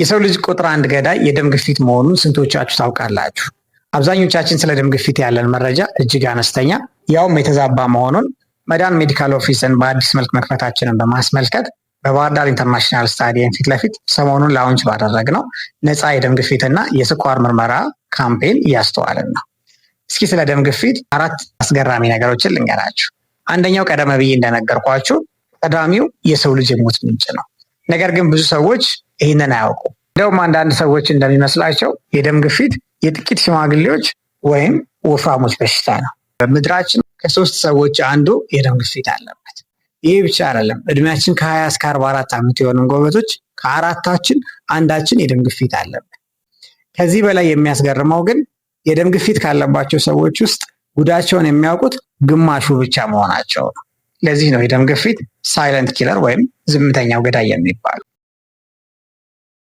የሰው ልጅ ቁጥር አንድ ገዳይ የደም ግፊት መሆኑን ስንቶቻችሁ ታውቃላችሁ? አብዛኞቻችን ስለ ደም ግፊት ያለን መረጃ እጅግ አነስተኛ ያውም የተዛባ መሆኑን መዳን ሜዲካል ኦፊስን በአዲስ መልክ መክፈታችንን በማስመልከት በባህር ዳር ኢንተርናሽናል ስታዲየም ፊት ለፊት ሰሞኑን ላውንች ባደረግነው ነፃ የደም ግፊትና የስኳር ምርመራ ካምፔን እያስተዋልን ነው። እስኪ ስለ ደም ግፊት 4 አስገራሚ ነገሮችን ልንገራችሁ። አንደኛው ቀደም ብዬ እንደነገርኳችሁ ቀዳሚው የሰው ልጅ የሞት ምንጭ ነው። ነገር ግን ብዙ ሰዎች ይህንን አያውቁም። እንደውም አንዳንድ ሰዎች እንደሚመስላቸው የደም ግፊት የጥቂት ሽማግሌዎች ወይም ወፍራሞች በሽታ ነው። በምድራችን ከ3 ሰዎች አንዱ የደም ግፊት አለበት። ይህ ብቻ አይደለም። እድሜያችን ከ20 እስከ 44 ዓመት የሆኑ ጎበዞች ከ4ታችን አንዳችን የደም ግፊት አለበት። ከዚህ በላይ የሚያስገርመው ግን የደም ግፊት ካለባቸው ሰዎች ውስጥ ጉዳቸውን የሚያውቁት ግማሹ ብቻ መሆናቸው ነው። ለዚህ ነው የደም ግፊት ሳይለንት ኪለር ወይም ዝምተኛው ገዳይ የሚባለው።